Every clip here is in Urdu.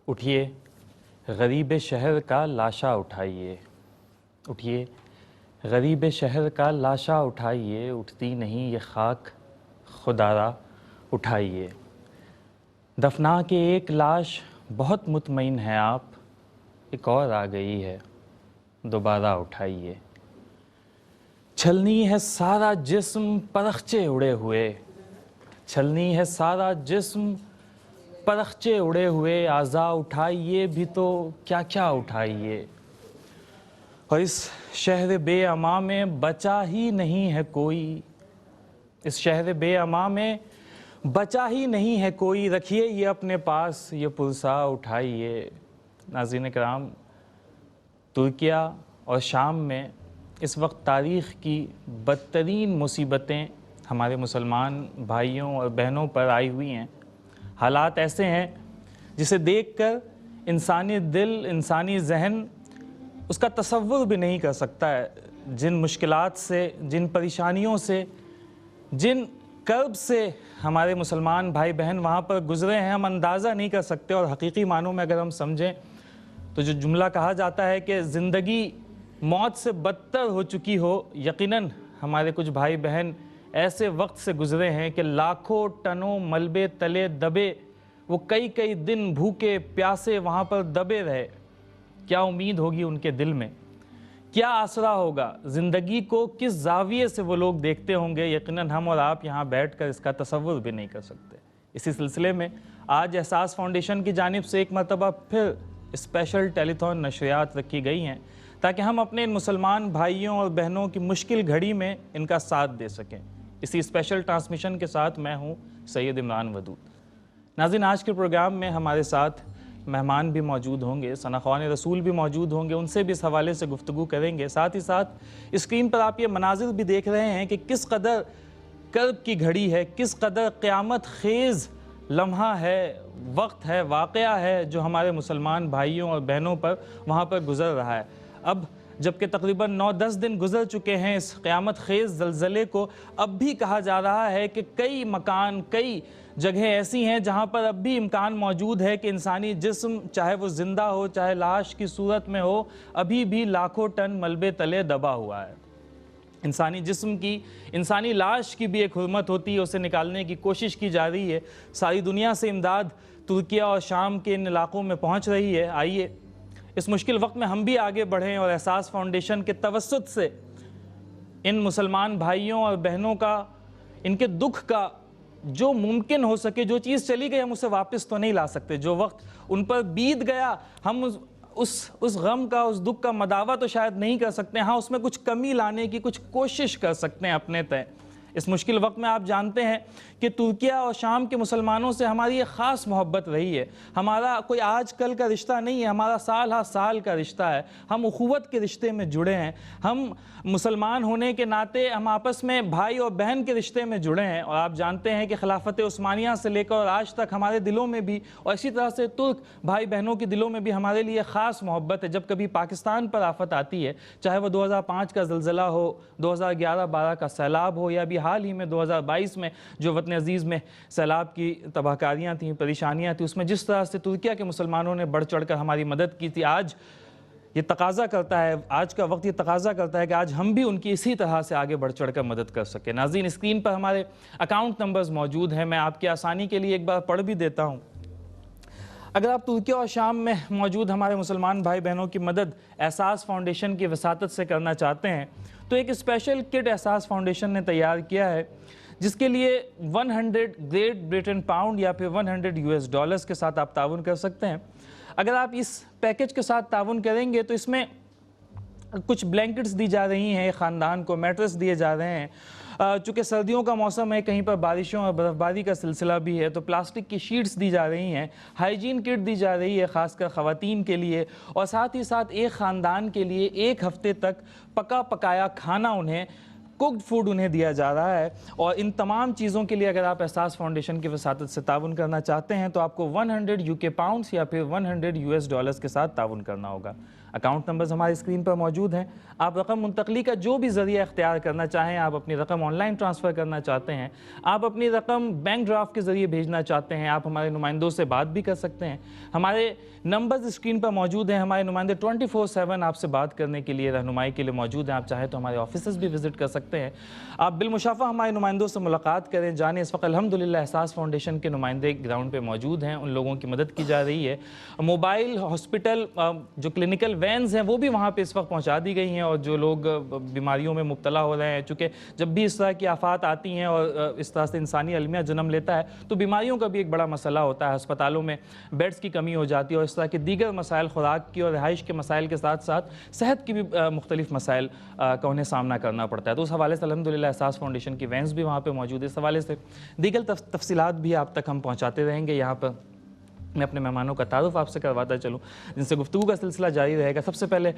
اٹھیے غریب شہر کا لاشا اٹھائیے، اٹھیے غریب شہر کا لاشا اٹھائیے، اٹھتی نہیں یہ خاک خدارا اٹھائیے۔ دفنا کے ایک لاش بہت مطمئن ہے آپ، ایک اور آ گئی ہے دوبارہ اٹھائیے۔ چھلنی ہے سارا جسم پرخچے اڑے ہوئے، چھلنی ہے سارا جسم پرخچے اڑے ہوئے، اعضاء اٹھائیے بھی تو کیا کیا اٹھائیے۔ اور اس شہر بے امان میں بچا ہی نہیں ہے کوئی، اس شہر بے امان میں بچا ہی نہیں ہے کوئی، رکھیے یہ اپنے پاس یہ پرسا اٹھائیے۔ ناظرین کرام، ترکیہ اور شام میں اس وقت تاریخ کی بدترین مصیبتیں ہمارے مسلمان بھائیوں اور بہنوں پر آئی ہوئی ہیں۔ حالات ایسے ہیں جسے دیکھ کر انسانی دل، انسانی ذہن اس کا تصور بھی نہیں کر سکتا ہے۔ جن مشکلات سے، جن پریشانیوں سے، جن کرب سے ہمارے مسلمان بھائی بہن وہاں پر گزرے ہیں، ہم اندازہ نہیں کر سکتے۔ اور حقیقی معنوں میں اگر ہم سمجھیں تو جو جملہ کہا جاتا ہے کہ زندگی موت سے بدتر ہو چکی ہو، یقیناً ہمارے کچھ بھائی بہن ایسے وقت سے گزرے ہیں کہ لاکھوں ٹنوں ملبے تلے دبے وہ کئی کئی دن بھوکے پیاسے وہاں پر دبے رہے۔ کیا امید ہوگی ان کے دل میں، کیا آسرا ہوگا، زندگی کو کس زاویے سے وہ لوگ دیکھتے ہوں گے، یقیناً ہم اور آپ یہاں بیٹھ کر اس کا تصور بھی نہیں کر سکتے۔ اسی سلسلے میں آج احساس فاؤنڈیشن کی جانب سے ایک مرتبہ پھر اسپیشل ٹیلی تھون نشریات رکھی گئی ہیں تاکہ ہم اپنے ان مسلمان بھائیوں اور بہنوں کی مشکل گھڑی میں ان کا ساتھ دے سکیں۔ اسی اسپیشل ٹرانسمیشن کے ساتھ میں ہوں سید عمران ودود۔ ناظرین، آج کے پروگرام میں ہمارے ساتھ مہمان بھی موجود ہوں گے، ثناخوان رسول بھی موجود ہوں گے، ان سے بھی اس حوالے سے گفتگو کریں گے۔ ساتھ ہی ساتھ اسکرین پر آپ یہ مناظر بھی دیکھ رہے ہیں کہ کس قدر کرب کی گھڑی ہے، کس قدر قیامت خیز لمحہ ہے، وقت ہے، واقعہ ہے جو ہمارے مسلمان بھائیوں اور بہنوں پر وہاں پر گزر رہا ہے۔ اب جبکہ تقریباً 9-10 دن گزر چکے ہیں اس قیامت خیز زلزلے کو، اب بھی کہا جا رہا ہے کہ کئی مکان، کئی جگہیں ایسی ہیں جہاں پر اب بھی امکان موجود ہے کہ انسانی جسم، چاہے وہ زندہ ہو چاہے لاش کی صورت میں ہو، ابھی بھی لاکھوں ٹن ملبے تلے دبا ہوا ہے۔ انسانی جسم کی، انسانی لاش کی بھی ایک حرمت ہوتی ہے، اسے نکالنے کی کوشش کی جا رہی ہے۔ ساری دنیا سے امداد ترکیہ اور شام کے ان علاقوں میں پہنچ رہی ہے۔ آئیے اس مشکل وقت میں ہم بھی آگے بڑھیں اور احساس فاؤنڈیشن کے توسط سے ان مسلمان بھائیوں اور بہنوں کا، ان کے دکھ کا جو ممکن ہو سکے، جو چیز چلی گئی ہم اسے واپس تو نہیں لا سکتے، جو وقت ان پر بیت گیا ہم اس غم کا، اس دکھ کا مداوع تو شاید نہیں کر سکتے، ہاں اس میں کچھ کمی لانے کی کچھ کوشش کر سکتے ہیں اپنے تئیں۔ اس مشکل وقت میں آپ جانتے ہیں کہ ترکیہ اور شام کے مسلمانوں سے ہماری ایک خاص محبت رہی ہے۔ ہمارا کوئی آج کل کا رشتہ نہیں ہے، ہمارا سال ہا سال کا رشتہ ہے۔ ہم اخوت کے رشتے میں جڑے ہیں، ہم مسلمان ہونے کے ناطے ہم آپس میں بھائی اور بہن کے رشتے میں جڑے ہیں۔ اور آپ جانتے ہیں کہ خلافت عثمانیہ سے لے کر آج تک ہمارے دلوں میں بھی، اور اسی طرح سے ترک بھائی بہنوں کے دلوں میں بھی ہمارے لیے خاص محبت ہے۔ جب کبھی پاکستان پر آفت آتی ہے، چاہے وہ 2005 کا زلزلہ ہو، 2011-12 کا سیلاب ہو، یا ابھی حال ہی میں 2022 میں جو وطن عزیز میں سیلاب کی تباہ کاریاں تھیں، پریشانیاں تھیں، اس میں جس طرح سے ترکیہ کے مسلمانوں نے بڑھ چڑھ کر ہماری مدد کی تھی، آج یہ تقاضا کرتا ہے، آج کا وقت یہ تقاضا کرتا ہے کہ آج ہم بھی ان کی اسی طرح سے آگے بڑھ چڑھ کر مدد کر سکیں۔ ناظرین، اسکرین پر ہمارے اکاؤنٹ نمبرز موجود ہیں، میں آپ کی آسانی کے لیے ایک بار پڑھ بھی دیتا ہوں۔ اگر آپ ترکیہ اور شام میں موجود ہمارے مسلمان بھائی بہنوں کی مدد احساس فاؤنڈیشن کی وساطت سے کرنا چاہتے ہیں تو ایک اسپیشل کٹ احساس فاؤنڈیشن نے تیار کیا ہے، جس کے لیے 100 گریٹ برٹن پاؤنڈ یا پھر $100 کے ساتھ آپ تعاون کر سکتے ہیں۔ اگر آپ اس پیکج کے ساتھ تعاون کریں گے تو اس میں کچھ بلینکٹس دی جا رہی ہیں، خاندان کو میٹرس دیے جا رہے ہیں۔ چونکہ سردیوں کا موسم ہے، کہیں پر بارشوں اور برف باری کا سلسلہ بھی ہے، تو پلاسٹک کی شیٹس دی جا رہی ہیں، ہائیجین کٹ دی جا رہی ہے خاص کر خواتین کے لیے، اور ساتھ ہی ساتھ ایک خاندان کے لیے 1 ہفتے تک پکا پکایا کھانا، انہیں کوکڈ فوڈ انہیں دیا جا رہا ہے۔ اور ان تمام چیزوں کے لیے اگر آپ احساس فاؤنڈیشن کی وساطت سے تعاون کرنا چاہتے ہیں تو آپ کو 100 UK پاؤنڈز یا پھر $100 کے ساتھ تعاون کرنا ہوگا۔ اکاؤنٹ نمبرز ہماری اسکرین پر موجود ہیں. آپ رقم منتقلی کا جو بھی ذریعہ اختیار کرنا چاہیں, آپ اپنی رقم آن لائن ٹرانسفر کرنا چاہتے ہیں, آپ اپنی رقم بینک ڈرافٹ کے ذریعے بھیجنا چاہتے ہیں, آپ ہمارے نمائندوں سے بات بھی کر سکتے ہیں. ہمارے نمبرز اسکرین پر موجود ہیں. ہمارے نمائندے 24/7 آپ سے بات کرنے کے لیے, رہنمائی کے لیے موجود ہیں. آپ چاہیں تو ہمارے آفیسز بھی وزٹ کر سکتے ہیں. آپ بالمشافہ ہمارے نمائندوں سے ملاقات کریں. جانیں اس وقت الحمدللہ احساس فاؤنڈیشن کے نمائندے گراؤنڈ پہ موجود ہیں, ان لوگوں کی مدد کی جا رہی ہے. موبائل ہاسپٹل جو کلینکل وینز ہیں وہ بھی وہاں پہ اس وقت پہنچا دی گئی ہیں, اور جو لوگ بیماریوں میں مبتلا ہو رہے ہیں, چونکہ جب بھی اس طرح کی آفات آتی ہیں اور اس طرح سے انسانی المیہ جنم لیتا ہے تو بیماریوں کا بھی ایک بڑا مسئلہ ہوتا ہے. ہسپتالوں میں بیڈز کی کمی ہو جاتی ہے, اور اس طرح کے دیگر مسائل, خوراک کی اور رہائش کے مسائل کے ساتھ ساتھ صحت کی بھی مختلف مسائل کا انہیں سامنا کرنا پڑتا ہے. تو اس حوالے سے الحمدللہ احساس فاؤنڈیشن کی وینز بھی وہاں پہ موجود ہے. اس حوالے سے دیگر تفصیلات بھی آپ تک ہم پہنچاتے رہیں گے. یہاں پر میں اپنے مہمانوں کا تعارف آپ سے کرواتا چلوں جن سے گفتگو کا سلسلہ جاری رہے گا. سب سے پہلے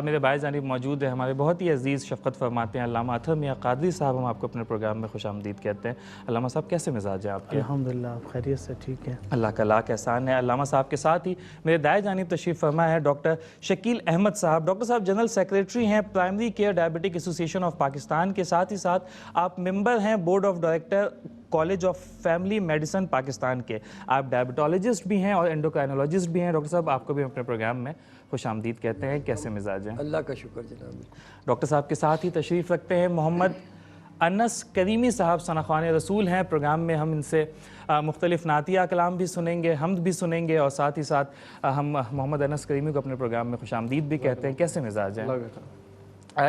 میرے بھائی جانب موجود ہیں ہمارے بہت ہی عزیز, شفقت فرماتے ہیں علامہ اطہر میاں قادری صاحب. ہم آپ کو اپنے پروگرام میں خوش آمدید کہتے ہیں. علامہ صاحب کیسے مزاج ہیں آپ کے؟ الحمدللہ آپ خیریت سے ٹھیک ہیں. اللہ کا لاکھ احسان ہے. علامہ صاحب کے ساتھ ہی میرے دائیں جانب تشریف فرما ہے ڈاکٹر شکیل احمد صاحب. ڈاکٹر صاحب جنرل سیکریٹری ہیں primary care diabetic association of Pakistan کے, ساتھ ہی ساتھ آپ ممبر ہیں board of director college of family medicine Pakistan کے. آپ ڈائبٹالوجسٹ بھی ہیں اور اینڈوکرائنولوجسٹ بھی ہیں. ڈاکٹر صاحب آپ کو بھی اپنے پروگرام میں خوش آمدید کہتے ہیں. کیسے مزاج ہیں؟ اللہ کا شکر جناب. ڈاکٹر صاحب کے ساتھ ہی تشریف رکھتے ہیں محمد انس کریمی صاحب, ثناخوان رسول ہیں. پروگرام میں ہم ان سے مختلف نعتیہ کلام بھی سنیں گے, حمد بھی سنیں گے, اور ساتھ ہی ساتھ ہم محمد انس کریمی کو اپنے پروگرام میں خوش آمدید بھی کہتے ہیں. کیسے مزاج ہیں؟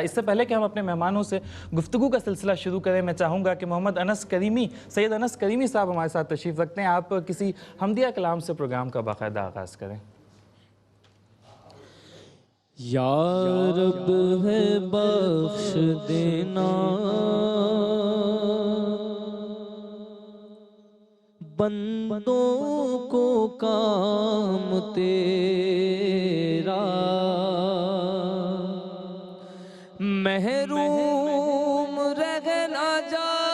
اس سے پہلے کہ ہم اپنے مہمانوں سے گفتگو کا سلسلہ شروع کریں, میں چاہوں گا کہ محمد انس کریمی, سید انس کریمی صاحب ہمارے ساتھ تشریف رکھتے ہیں. آپ کسی حمدیہ کلام سے پروگرام کا باقاعدہ آغاز کریں. یا رب ہے بخش دینا, بندوں کو کام تیرا, محروم رہ نہ جائے,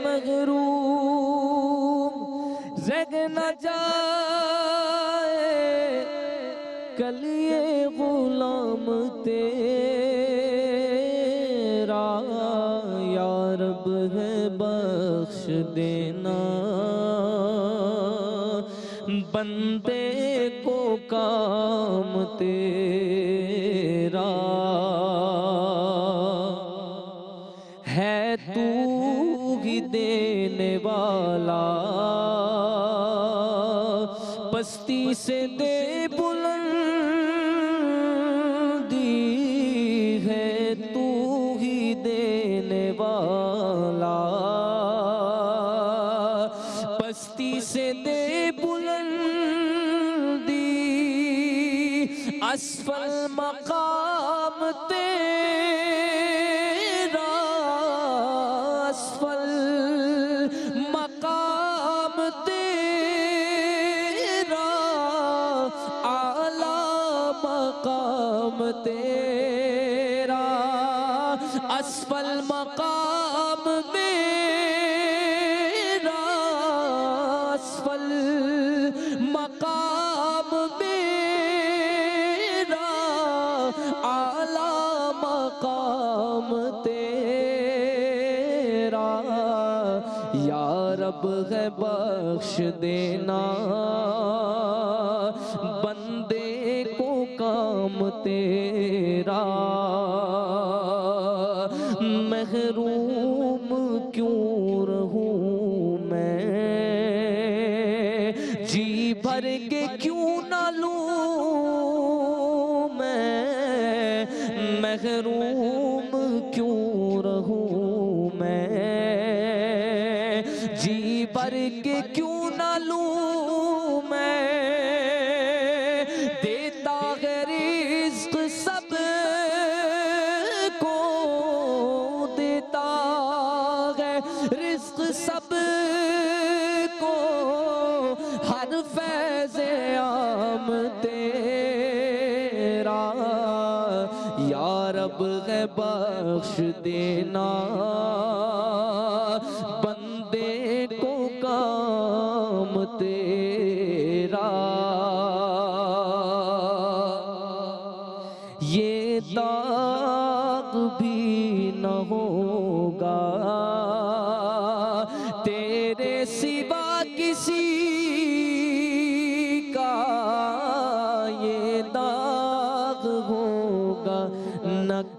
محروم رہ نہ جائے کلیے غلام تیرا. یا رب ہے بخش دینا, بندے کو کام تیرا, ہے تو ہی دینے والا, پستی سے دے بلندی, ہے تو ہی دینے والا, پستی سے دے اسفل مقام تیرا, اسفل مقام تیرا, اعلی مقام تیرا, اسفل مقام میرا, اسفل مقام میرا, اعلی مقام تیرا. یا رب ہے بخش دینا, بندے کو کام تیرا, محروم کیوں رہوں میں, جی بھر کے کیوں نہ لوں میں, محروم کیوں رہوں میں, جی بھر کے کیوں نہ لوں میں, دیتا ہے رزق سب کو, دیتا ہے رزق سب کو, ہر فیض عام تیرا. یا رب ہے بخش دینا, بندے کو کام تیرا.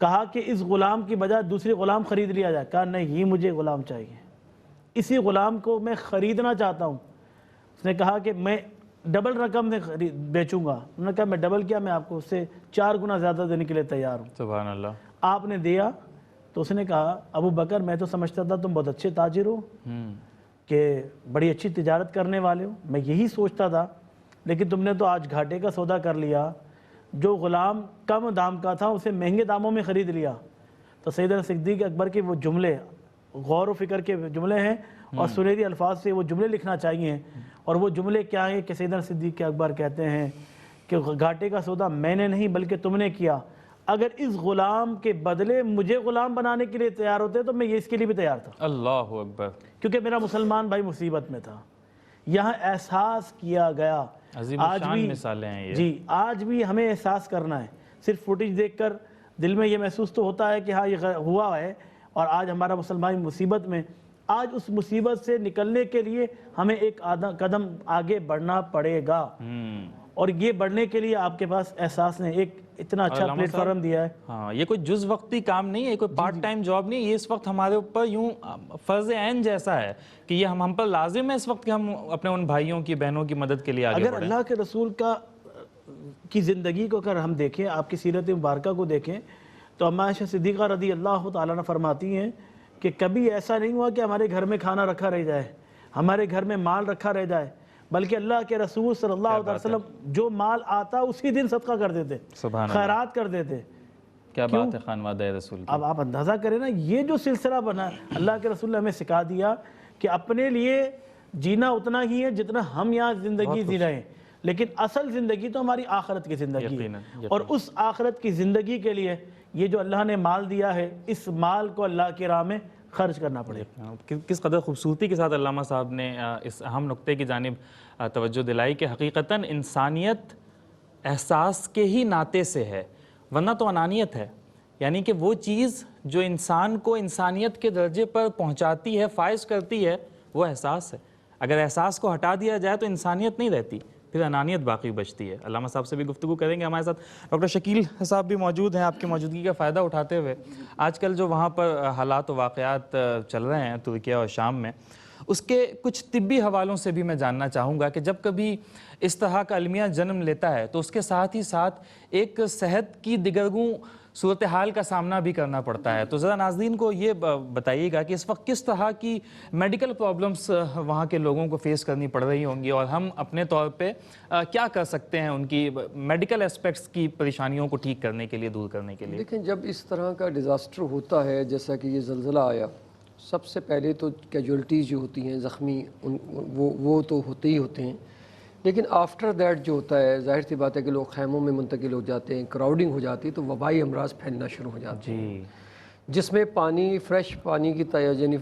کہا کہ اس غلام کی بجائے دوسری غلام خرید لیا جائے. کہا نہیں، مجھے غلام چاہیے، اسی غلام کو میں خریدنا چاہتا ہوں. اس نے کہا کہ میں ڈبل رقم میں بیچوں گا. انہوں نے کہا میں ڈبل کیا، میں آپ کو اس سے 4 گنا زیادہ دینے کے لیے تیار ہوں. سبحان اللہ. آپ نے دیا تو اس نے کہا ابو بکر میں تو سمجھتا تھا تم بہت اچھے تاجر ہو، کہ بڑی اچھی تجارت کرنے والے ہو، میں یہی سوچتا تھا، لیکن تم نے تو آج گھاٹے کا سودا کر لیا. جو غلام کم دام کا تھا اسے مہنگے داموں میں خرید لیا. تو سیدنا صدیق اکبر کے وہ جملے غور و فکر کے جملے ہیں اور سنہری الفاظ سے وہ جملے لکھنا چاہیے. اور وہ جملے کیا ہیں کہ سیدنا صدیق اکبر کہتے ہیں کہ گھاٹے کا سودا میں نے نہیں بلکہ تم نے کیا. اگر اس غلام کے بدلے مجھے غلام بنانے کے لیے تیار ہوتے تو میں یہ اس کے لیے بھی تیار تھا. اللہ اکبر. کیونکہ میرا مسلمان بھائی مصیبت میں تھا. یہاں احساس کیا گیا. عظیم آج شان بھی مثالیں ہیں یہ. جی آج بھی ہمیں احساس کرنا ہے. صرف فوٹیج دیکھ کر دل میں یہ محسوس تو ہوتا ہے کہ ہاں یہ ہوا ہے اور آج ہمارا مسلمان مصیبت میں. آج اس مصیبت سے نکلنے کے لیے ہمیں ایک قدم آگے بڑھنا پڑے گا. اور یہ بڑھنے کے لیے آپ کے پاس احساس نے ایک اتنا اچھا پلیٹ فارم دیا ہے. ہاں یہ کوئی جز وقتی کام نہیں ہے، یہ کوئی پارٹ ٹائم جاب نہیں ہے. یہ اس وقت ہمارے اوپر یوں فرض عین جیسا ہے کہ یہ ہم پر لازم ہے اس وقت کہ ہم اپنے ان بھائیوں کی بہنوں کی مدد کے لیے آگے اگر بڑھیں. اللہ کے رسول کی زندگی کو اگر ہم دیکھیں، آپ کی سیرت مبارکہ کو دیکھیں، تو اماں عائشہ صدیقہ رضی اللہ تعالیٰ عنہ فرماتی ہیں کہ کبھی ایسا نہیں ہوا کہ ہمارے گھر میں کھانا رکھا رہ جائے، ہمارے گھر میں مال رکھا رہ جائے، بلکہ اللہ کے رسول صلی اللہ علیہ وسلم جو مال آتا اسی دن صدقہ کر دیتے، خیرات کر دیتے. کیا بات ہے خانوادہ رسول کی. اب آپ اندازہ کریں نا، یہ جو سلسلہ بنا اللہ کے رسول نے ہمیں سکھا دیا کہ اپنے لیے جینا اتنا ہی ہے جتنا ہم یہاں زندگی جی رہے ہیں، لیکن اصل زندگی تو ہماری آخرت کی زندگی ہے. اور اس آخرت کی زندگی کے لیے یہ جو اللہ نے مال دیا ہے، اس مال کو اللہ کی راہ میں خرچ کرنا پڑے. کس قدر خوبصورتی کے ساتھ علامہ صاحب نے اس اہم نقطے کی جانب توجہ دلائی کہ حقیقتاً انسانیت احساس کے ہی ناطے سے ہے، ورنہ تو انانیت ہے. یعنی کہ وہ چیز جو انسان کو انسانیت کے درجے پر پہنچاتی ہے، فائز کرتی ہے، وہ احساس ہے. اگر احساس کو ہٹا دیا جائے تو انسانیت نہیں رہتی، پھر انانیت باقی بچتی ہے. علامہ صاحب سے بھی گفتگو کریں گے. ہمارے ساتھ ڈاکٹر شکیل صاحب بھی موجود ہیں آپ کی موجودگی کا فائدہ اٹھاتے ہوئے. آج کل جو وہاں پر حالات و واقعات چل رہے ہیں ترکیہ اور شام میں، اس کے کچھ طبی حوالوں سے بھی میں جاننا چاہوں گا کہ جب کبھی اس طرح کا المیہ جنم لیتا ہے تو اس کے ساتھ ہی ساتھ ایک صحت کی دیگرگوں صورتحال کا سامنا بھی کرنا پڑتا ہے. تو ذرا ناظرین کو یہ بتائیے گا کہ اس وقت کس طرح کی میڈیکل پرابلمز وہاں کے لوگوں کو فیس کرنی پڑ رہی ہوں گی اور ہم اپنے طور پہ کیا کر سکتے ہیں ان کی میڈیکل اسپیکٹس کی پریشانیوں کو ٹھیک کرنے کے لیے، دور کرنے کے لیے. دیکھیں، جب اس طرح کا ڈیزاسٹر ہوتا ہے جیسا کہ یہ زلزلہ آیا، سب سے پہلے تو کیجولٹیز جو ہوتی ہیں، زخمی، وہ تو ہوتے ہی ہوتے ہیں. لیکن آفٹر دیٹ جو ہوتا ہے، ظاہر سی بات ہے کہ لوگ خیموں میں منتقل ہو جاتے ہیں، کراؤڈنگ ہو جاتی ہے، تو وبائی امراض پھیلنا شروع ہو جاتے ہیں، جس میں پانی، فریش پانی کی یعنی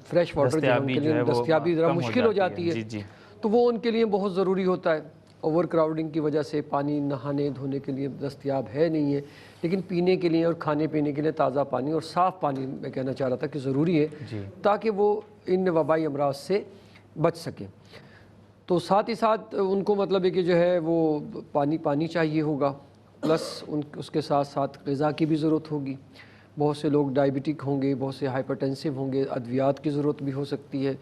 فریش واٹر جو ان کے لیے دستیابی ذرا مشکل ہو جاتی ہے. تو وہ ان کے لیے بہت ضروری ہوتا ہے. اوور کراؤڈنگ کی وجہ سے پانی نہانے دھونے کے لیے دستیاب ہے نہیں ہے، لیکن پینے کے لیے اور کھانے پینے کے لیے تازہ پانی اور صاف پانی میں کہنا چاہ رہا تھا کہ ضروری ہے تاکہ وہ ان وبائی امراض سے بچ سکیں. تو ساتھ ہی ساتھ ان کو مطلب ہے کہ جو ہے وہ پانی چاہیے ہوگا، پلس اس کے ساتھ ساتھ غذا کی بھی ضرورت ہوگی. بہت سے لوگ ڈائبٹک ہوں گے، بہت سے ہائپر ٹینسو ہوں گے، ادویات کی ضرورت بھی ہو سکتی ہے،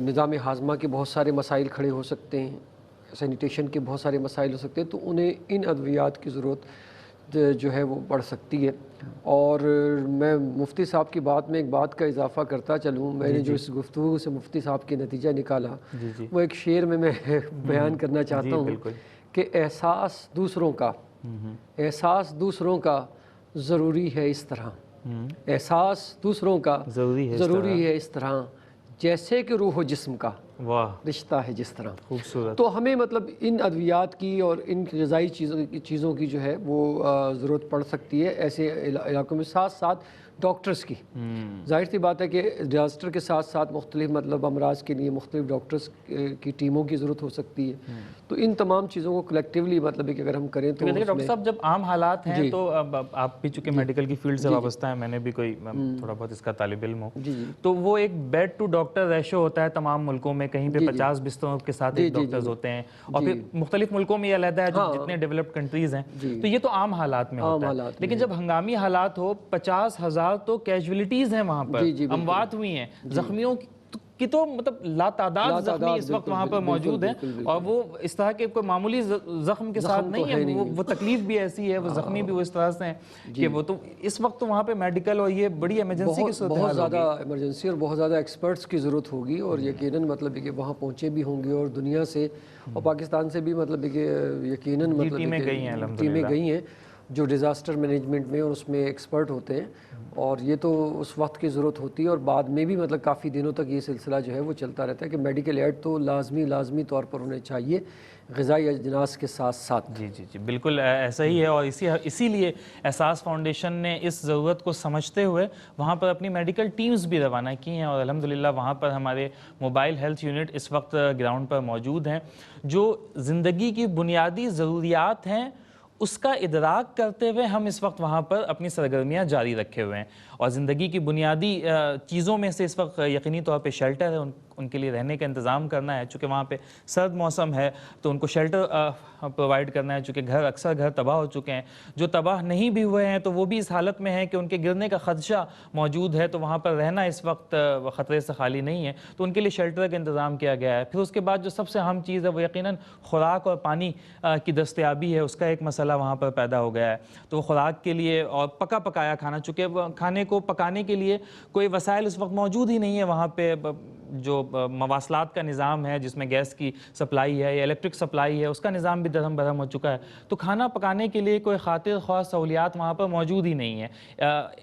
نظام ہاضمہ کے بہت سارے مسائل کھڑے ہو سکتے ہیں، سینیٹیشن کے بہت سارے مسائل ہو سکتے ہیں. تو انہیں ان ادویات کی ضرورت جو ہے وہ بڑھ سکتی ہے. اور میں مفتی صاحب کی بات میں ایک بات کا اضافہ کرتا چلوں. میں نے جو اس گفتگو سے مفتی صاحب کے نتیجہ نکالا وہ ایک شعر میں بیان کرنا چاہتا ہوں کہ احساس دوسروں کا ضروری ہے اس طرح، احساس دوسروں کا ضروری ہے اس طرح جیسے کہ روح و جسم کا رشتہ ہے جس طرح. خوبصورت. تو ہمیں مطلب ان ادویات کی اور ان غذائی چیزوں کی جو ہے وہ ضرورت پڑ سکتی ہے ایسے علاقوں میں. ساتھ ساتھ ڈاکٹرز کی. ظاہر سی بات ہے کہ ڈیزاسٹر کے ساتھ ساتھ مختلف مطلب امراض کے لیے مختلف ڈاکٹرز کی ٹیموں کی ضرورت ہو سکتی ہے. تو ان تمام چیزوں کو کلیکٹیولی مطلب کہ اگر ہم کریں تو ڈاکٹر صاحب جب عام حالات ہیں تو آپ بھی چونکہ میڈیکل کی فیلڈ سے وابستہ ہیں, میں نے بھی کوئی تھوڑا بہت اس کا طالب علم ہوں, تو وہ ایک بیڈ ٹو ڈاکٹر ریشو ہوتا ہے تمام ملکوں میں, کہیں پہ 50 بستروں کے ساتھ ایک ڈاکٹرز ہوتے ہیں, اور پھر مختلف ملکوں میں یہ علیحدہ ہے جو جتنے ڈیولپڈ کنٹریز ہیں, تو یہ تو عام حالات میں ہوتا ہے. لیکن جب ہنگامی حالات ہو 50,000 تو کیجولیٹیز ہیں وہاں پر, اموات ہوئی ہیں, زخمیوں کی تو مطلب لا تعداد زخمی اس وقت وہاں پر موجود ہیں, اور وہ اس طرح کے کوئی معمولی زخم کے ساتھ نہیں ہے, وہ تکلیف بھی ایسی ہے, وہ زخمی بھی وہ اس طرح سے ہیں کہ وہ تو اس وقت تو وہاں پہ میڈیکل اور یہ بڑی ایمرجنسی کی صورت بہت زیادہ ایمرجنسی اور بہت زیادہ ایکسپرٹس کی ضرورت ہوگی, اور یقیناً مطلب کہ وہاں پہنچے بھی ہوں گے, اور دنیا سے اور پاکستان سے بھی مطلب کہ یقیناً مطلب ٹیمیں گئی ہیں جو ڈیزاسٹر مینجمنٹ میں اور اس میں ایکسپرٹ ہوتے ہیں, اور یہ تو اس وقت کی ضرورت ہوتی ہے, اور بعد میں بھی مطلب کافی دنوں تک یہ سلسلہ جو ہے وہ چلتا رہتا ہے کہ میڈیکل ایڈ تو لازمی طور پر ہونے چاہیے غذائی اجناس کے ساتھ ساتھ. جی بالکل ایسا ہی ہے, اور اسی لیے احساس فاؤنڈیشن نے اس ضرورت کو سمجھتے ہوئے وہاں پر اپنی میڈیکل ٹیمز بھی روانہ کی ہیں, اور الحمدللہ وہاں پر ہمارے موبائل ہیلتھ یونٹ اس وقت گراؤنڈ پر موجود ہیں, جو زندگی کی بنیادی ضروریات ہیں اس کا ادراک کرتے ہوئے ہم اس وقت وہاں پر اپنی سرگرمیاں جاری رکھے ہوئے ہیں. اور زندگی کی بنیادی چیزوں میں سے اس وقت یقینی طور پہ شیلٹر ہے, ان کے لیے رہنے کا انتظام کرنا ہے, چونکہ وہاں پہ سرد موسم ہے تو ان کو شیلٹر پرووائڈ کرنا ہے, چونکہ اکثر گھر تباہ ہو چکے ہیں, جو تباہ نہیں بھی ہوئے ہیں تو وہ بھی اس حالت میں ہیں کہ ان کے گرنے کا خدشہ موجود ہے, تو وہاں پر رہنا اس وقت خطرے سے خالی نہیں ہے, تو ان کے لیے شیلٹر کا انتظام کیا گیا ہے. پھر اس کے بعد جو سب سے اہم چیز ہے وہ یقیناً خوراک اور پانی کی دستیابی ہے, اس کا ایک مسئلہ وہاں پر پیدا ہو گیا ہے. تو خوراک کے لیے اور پکا پکایا کھانا, چونکہ کھانے کو پکانے کے لیے کوئی وسائل اس وقت موجود ہی نہیں ہے وہاں پہ, جو مواصلات کا نظام ہے جس میں گیس کی سپلائی ہے یا الیکٹرک سپلائی ہے اس کا نظام بھی درہم برہم ہو چکا ہے, تو کھانا پکانے کے لیے کوئی خاطر خواہ سہولیات وہاں پر موجود ہی نہیں ہے.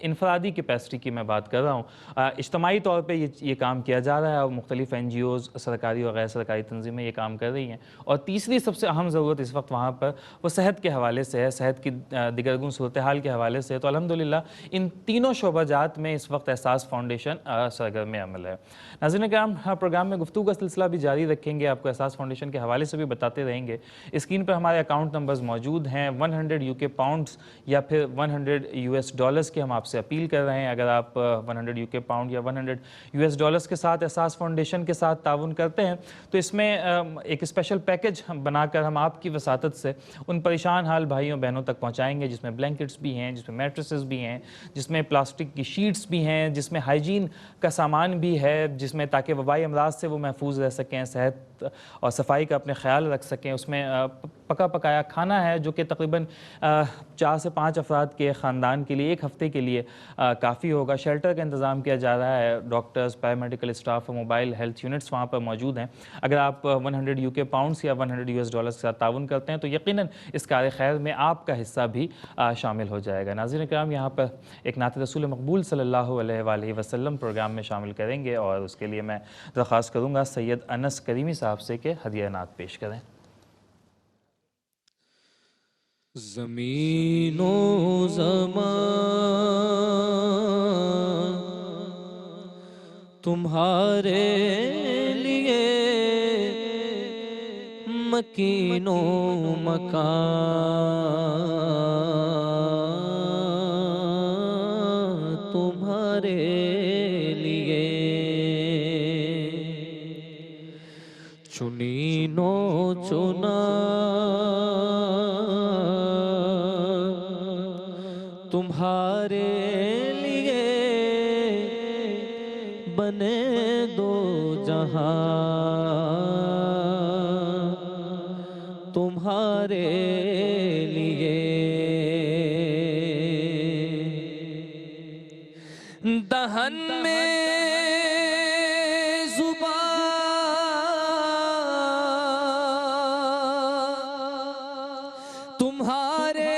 انفرادی کیپیسٹی کی میں بات کر رہا ہوں, اجتماعی طور پہ یہ کام کیا جا رہا ہے, اور مختلف NGOز سرکاری اور غیر سرکاری تنظیمیں یہ کام کر رہی ہیں. اور تیسری سب سے اہم ضرورت اس وقت وہاں پر وہ صحت کے حوالے سے ہے, صحت کی دیگرگون صورتحال کے حوالے سے. تو الحمدللہ ان تینوں شعبہ جات میں اس وقت احساس فاؤنڈیشن سرگرم عمل ہے. ناظرین کرام, پروگرام میں گفتگو کا سلسلہ بھی جاری رکھیں گے, آپ کو احساس فاؤنڈیشن کے حوالے سے بھی بتاتے رہیں گے. اسکرین پر ہمارے اکاؤنٹ نمبرز موجود ہیں, 100 UK پاؤنڈز یا پھر 100 US ڈالرز کے ہم آپ سے اپیل کر رہے ہیں. اگر آپ 100 UK پاؤنڈ یا 100 US ڈالرز کے ساتھ احساس فاؤنڈیشن کے ساتھ تعاون کرتے ہیں تو اس میں ایک اسپیشل پیکج بنا کر ہم آپ کی وساطت سے ان پریشان حال بھائیوں بہنوں تک پہنچائیں گے, جس میں بلینکٹس بھی ہیں, جس میں میٹریسز بھی ہیں, جس میں پلاسٹک کی شیٹس بھی ہیں, جس میں ہائیجین کا سامان بھی ہے, جس میں تاکہ وبائی امراض سے وہ محفوظ رہ سکیں, صحت اور صفائی کا اپنے خیال رکھ سکیں. اس میں پکا پکایا کھانا ہے جو کہ تقریباً 4 سے 5 افراد کے خاندان کے لیے ایک ہفتے کے لیے کافی ہوگا. شیلٹر کا انتظام کیا جا رہا ہے, ڈاکٹرز, پیرامیڈیکل اسٹاف اور موبائل ہیلتھ یونٹس وہاں پر موجود ہیں. اگر آپ 100 UK پاؤنڈز یا 100 US ڈالرز کے ساتھ تعاون کرتے ہیں تو یقیناً اس کار خیر میں آپ کا حصہ بھی شامل ہو جائے گا. ناظرین کرام, یہاں پر ایک نعت رسول مقبول صلی اللہ علیہ وآلہ وسلم پروگرام میں شامل کریں گے, اور اس کے لیے میں درخواست کروں گا سید انس کریمی صاحب سے کہ ہدیہ نعت پیش کریں. زمین و زمان تمہارے لیے مکین و مکان تمہارے لیے چنین و چنا تمہارے لیے بنے دو جہاں تمہارے لیے دہن میں زبان تمہارے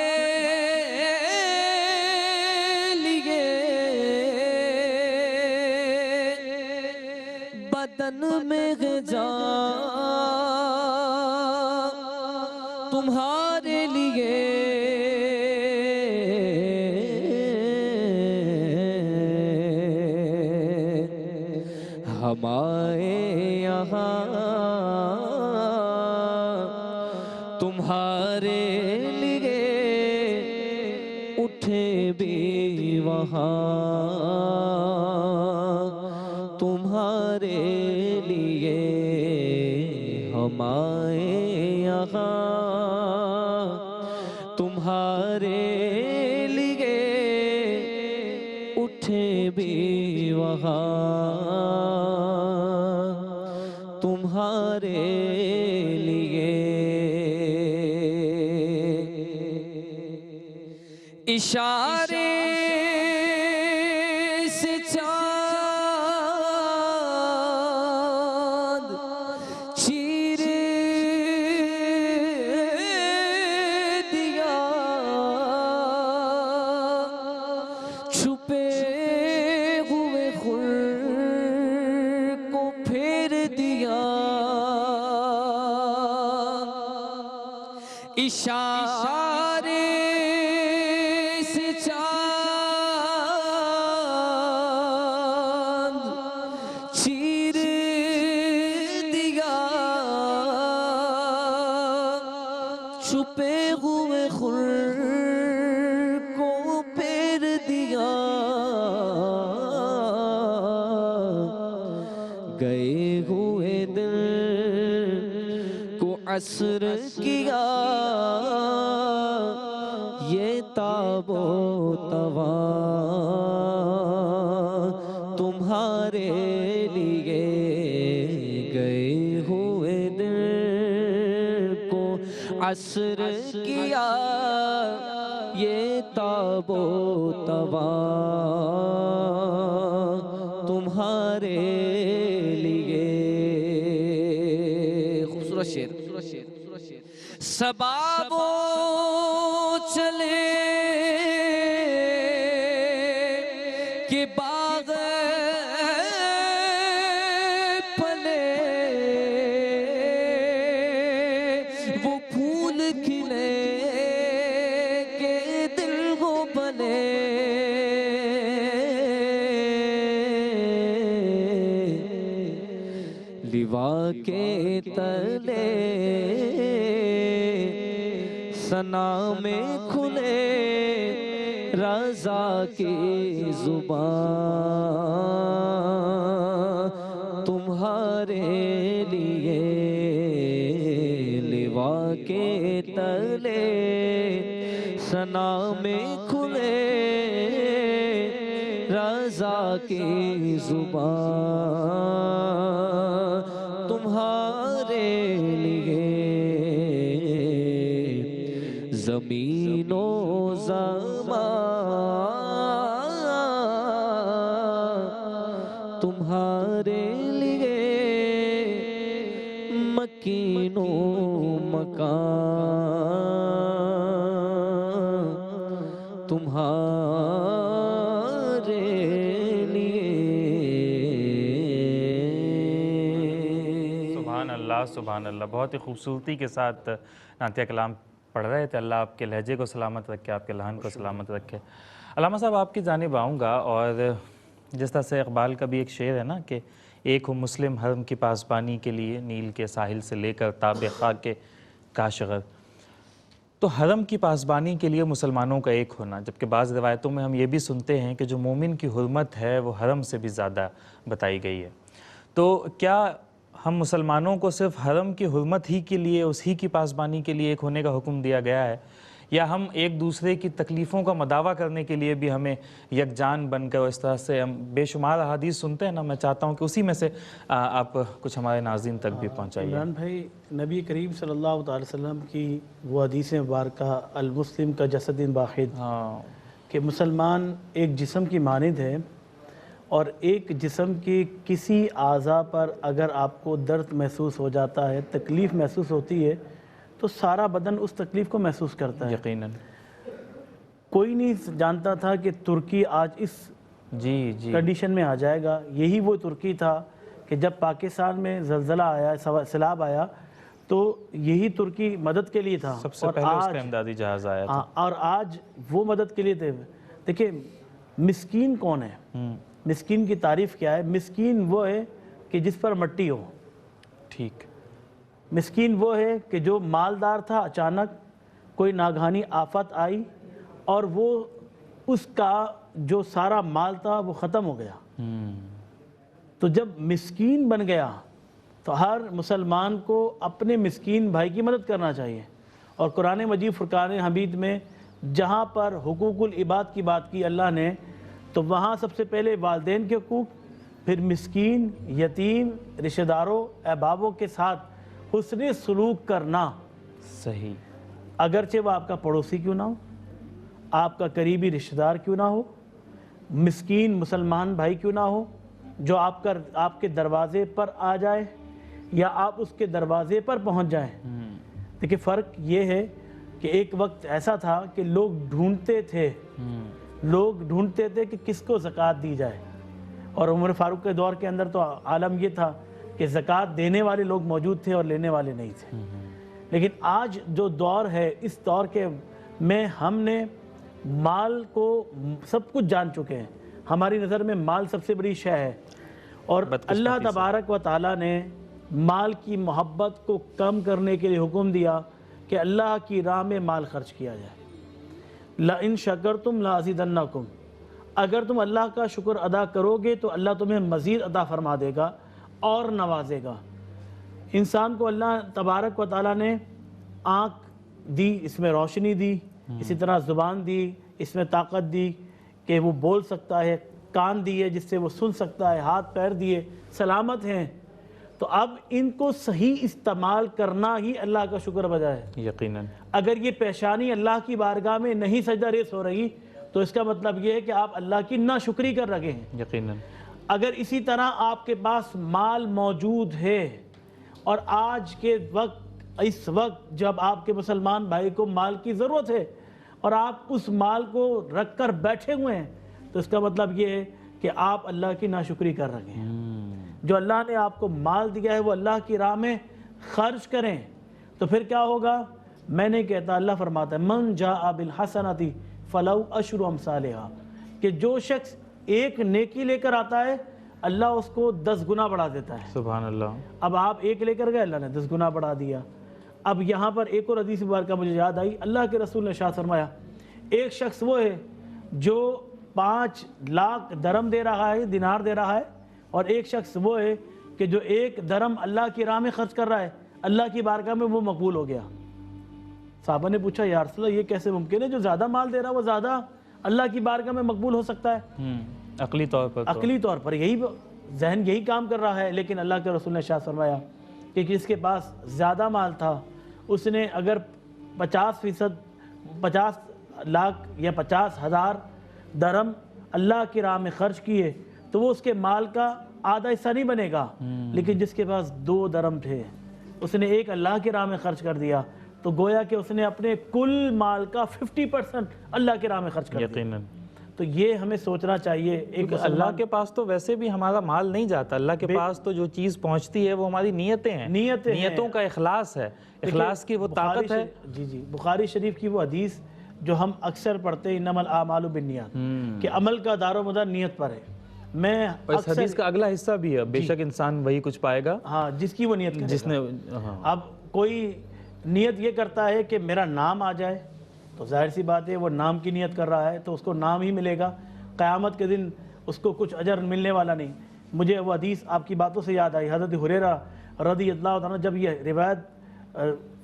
بدن میں غذا تمہارے لیے ہمارے یہاں تمہارے لیے اٹھے بھی وہاں تمہارے لیے ہمارے یہاں تمہارے لیے اٹھے بھی وہاں تمہارے لیے اشارے سے چاند چیر دیا چھپے ہوئے خور کو پھیر دیا اشارے سے چاند چیر دیا چھپے ہوئے خور کو پھیر دیا گئے ہوئے دل کو عصر کیا یہ تاب و تواں تمہارے لیے گئے ہوئے دل کو عصر کیا یہ تاب و تواں تمہارے لیے خوبصورت شعر سبابو چلے کہ باغ پلے وہ پھول کھلے کہ دل کو بنے لیوا کے تلے ثنا میں کھلے رضا کی زبان تمہارے لیے لیوا کے تلے ثنا میں کھلے رضا کی زبان تمہارے لیے زمین و زمان تمہارے لیے مکین و مکان تمہارے لیے سبحان اللہ سبحان اللہ، بہت ہی خوبصورتی کے ساتھ نعتیہ کلام پڑھ رہے تھے۔ اللہ آپ کے لہجے کو سلامت رکھے، آپ کے لہن کو سلامت رکھے۔ علامہ صاحب آپ کی جانب آؤں گا، اور جس طرح سے اقبال کا بھی ایک شعر ہے نا کہ ایک ہو مسلم حرم کی پاسبانی کے لیے، نیل کے ساحل سے لے کر تاب خاک کے کاشغر۔ تو حرم کی پاسبانی کے لیے مسلمانوں کا ایک ہونا، جبکہ بعض روایتوں میں ہم یہ بھی سنتے ہیں کہ جو مومن کی حرمت ہے وہ حرم سے بھی زیادہ بتائی گئی ہے۔ تو کیا ہم مسلمانوں کو صرف حرم کی حرمت ہی کے لیے، اسی کی پاسبانی کے لیے ایک ہونے کا حکم دیا گیا ہے، یا ہم ایک دوسرے کی تکلیفوں کا مداوع کرنے کے لیے بھی ہمیں یکجان بن کر، اس طرح سے ہم بے شمار احادیث سنتے ہیں نا، میں چاہتا ہوں کہ اسی میں سے آپ کچھ ہمارے ناظرین تک بھی پہنچائیے۔ عمران بھائی، نبی کریم صلی اللہ تعالی وسلم کی وہ حدیث مبارکہ المسلم کا جسد واحد، کہ مسلمان ایک جسم کی مانند ہے، اور ایک جسم کی کسی اعضاء پر اگر آپ کو درد محسوس ہو جاتا ہے، تکلیف محسوس ہوتی ہے، تو سارا بدن اس تکلیف کو محسوس کرتا ہے۔ یقیناً کوئی نہیں جانتا تھا کہ ترکی آج اس کنڈیشن میں آ جائے گا۔ یہی وہ ترکی تھا کہ جب پاکستان میں زلزلہ آیا، سیلاب آیا، تو یہی ترکی مدد کے لیے تھا، سب سے پہلے اس کا امدادی جہاز آیا تھا، اور آج وہ مدد کے لیے تھے۔ دیکھیں مسکین کون ہے، مسکین کی تعریف کیا ہے؟ مسکین وہ ہے کہ جس پر مٹی ہو. ٹھیک. مسکین وہ ہے کہ جو مالدار تھا، اچانک کوئی ناگہانی آفت آئی اور وہ اس کا جو سارا مال تھا وہ ختم ہو گیا. تو جب مسکین بن گیا تو ہر مسلمان کو اپنے مسکین بھائی کی مدد کرنا چاہیے. اور قرآن مجید فرقان حمید میں جہاں پر حقوق العباد کی بات کی اللہ نے، تو وہاں سب سے پہلے والدین کے حقوق، پھر مسکین، یتیم، رشتہ داروں، احبابوں کے ساتھ حسن سلوک کرنا. صحیح. اگرچہ وہ آپ کا پڑوسی کیوں نہ ہو، آپ کا قریبی رشتہ دار کیوں نہ ہو، مسکین مسلمان بھائی کیوں نہ ہو، جو آپ کے دروازے پر آ جائے یا آپ اس کے دروازے پر پہنچ جائیں. دیکھیں فرق یہ ہے کہ ایک وقت ایسا تھا کہ لوگ ڈھونڈتے تھے کہ کس کو زکوٰۃ دی جائے. اور عمر فاروق کے دور کے اندر تو عالم یہ تھا کہ زکوٰۃ دینے والے لوگ موجود تھے اور لینے والے نہیں تھے. لیکن آج جو دور ہے، اس دور کے میں ہم نے مال کو سب کچھ جان چکے ہیں. ہماری نظر میں مال سب سے بڑی شے ہے، اور اللہ تبارک و تعالیٰ نے مال کی محبت کو کم کرنے کے لیے حکم دیا کہ اللہ کی راہ میں مال خرچ کیا جائے. لَإِن شَكَرْتُمْ لَأَزِيدَنَّكُمْ، اگر تم اللہ کا شکر ادا کرو گے تو اللہ تمہیں مزید عطا فرما دے گا اور نوازے گا. انسان کو اللہ تبارک و تعالیٰ نے آنکھ دی، اس میں روشنی دی، اسی طرح زبان دی، اس میں طاقت دی کہ وہ بول سکتا ہے، کان دیے جس سے وہ سن سکتا ہے، ہاتھ پیر دیے، سلامت ہیں. تو اب ان کو صحیح استعمال کرنا ہی اللہ کا شکر بجا ہے. یقیناً. اگر یہ پیشانی اللہ کی بارگاہ میں نہیں سجدہ ریز ہو رہی تو اس کا مطلب یہ ہے کہ آپ اللہ کی ناشکری کر رہے ہیں. یقیناً. اگر اسی طرح آپ کے پاس مال موجود ہے اور آج کے وقت، اس وقت جب آپ کے مسلمان بھائی کو مال کی ضرورت ہے اور آپ اس مال کو رکھ کر بیٹھے ہوئے ہیں، تو اس کا مطلب یہ ہے کہ آپ اللہ کی ناشکری کر رہے ہیں. جو اللہ نے آپ کو مال دیا ہے وہ اللہ کی راہ میں خرچ کریں. تو پھر کیا ہوگا؟ میں نہیں کہتا، اللہ فرماتا ہے من جاء بالحسنۃ فلہ عشر امثالھا، کہ جو شخص ایک نیکی لے کر آتا ہے اللہ اس کو 10 گنا بڑھا دیتا ہے. سبحان اللہ. اب آپ ایک لے کر گئے، اللہ نے 10 گنا بڑھا دیا. اب یہاں پر ایک اور حدیث مبارکہ مجھے یاد آئی. اللہ کے رسول نے ارشاد فرمایا ایک شخص وہ ہے جو 5 لاکھ درم دے رہا ہے، دینار دے رہا ہے، اور ایک شخص وہ ہے کہ جو 1 درم اللہ کی راہ میں خرچ کر رہا ہے، اللہ کی بارگاہ میں وہ مقبول ہو گیا. صحابہ نے پوچھا یا رسول اللہ یہ کیسے ممکن ہے؟ جو زیادہ مال دے رہا ہے وہ زیادہ اللہ کی بارگاہ میں مقبول ہو سکتا ہے. عقلی طور پر عقلی طور پر یہی ذہن یہی کام کر رہا ہے. لیکن اللہ کے رسول نے ارشاد فرمایا کہ جس کے پاس زیادہ مال تھا، اس نے اگر 50% 50 لاکھ یا 50,000 درم اللہ کی راہ میں خرچ کیے تو وہ اس کے مال کا آدھا حصہ نہیں بنے گا. لیکن جس کے پاس 2 درم تھے، اس نے 1 اللہ کی راہ میں خرچ کر دیا، تو گویا کہ اس نے اپنے کل مال کا 50% اللہ کی راہ میں خرچ کر دیا. یقیناً. تو یہ ہمیں سوچنا چاہیے. ایک اللہ کے پاس تو ویسے بھی ہمارا مال نہیں جاتا، اللہ کے پاس تو جو چیز پہنچتی ہے وہ ہماری نیتیں ہیں، نیتوں کا اخلاص ہے، اخلاص کی وہ طاقت ہے. جی بخاری شریف کی وہ حدیث جو ہم اکثر پڑھتے ہیں، انما الاعمال بالنیات، کہ عمل کا دار و مدار نیت پر ہے. میں اس حدیث کا اگلا حصہ بھی ہے، بے شک انسان وہی کچھ پائے گا ہاں جس کی وہ نیت کرے گا. جس نے اب کوئی نیت یہ کرتا ہے کہ میرا نام آ جائے، تو ظاہر سی بات ہے وہ نام کی نیت کر رہا ہے تو اس کو نام ہی ملے گا. قیامت کے دن اس کو کچھ اجر ملنے والا نہیں. مجھے وہ حدیث آپ کی باتوں سے یاد آئی. حضرت ہریرہ رضی اللہ عنہ جب یہ روایت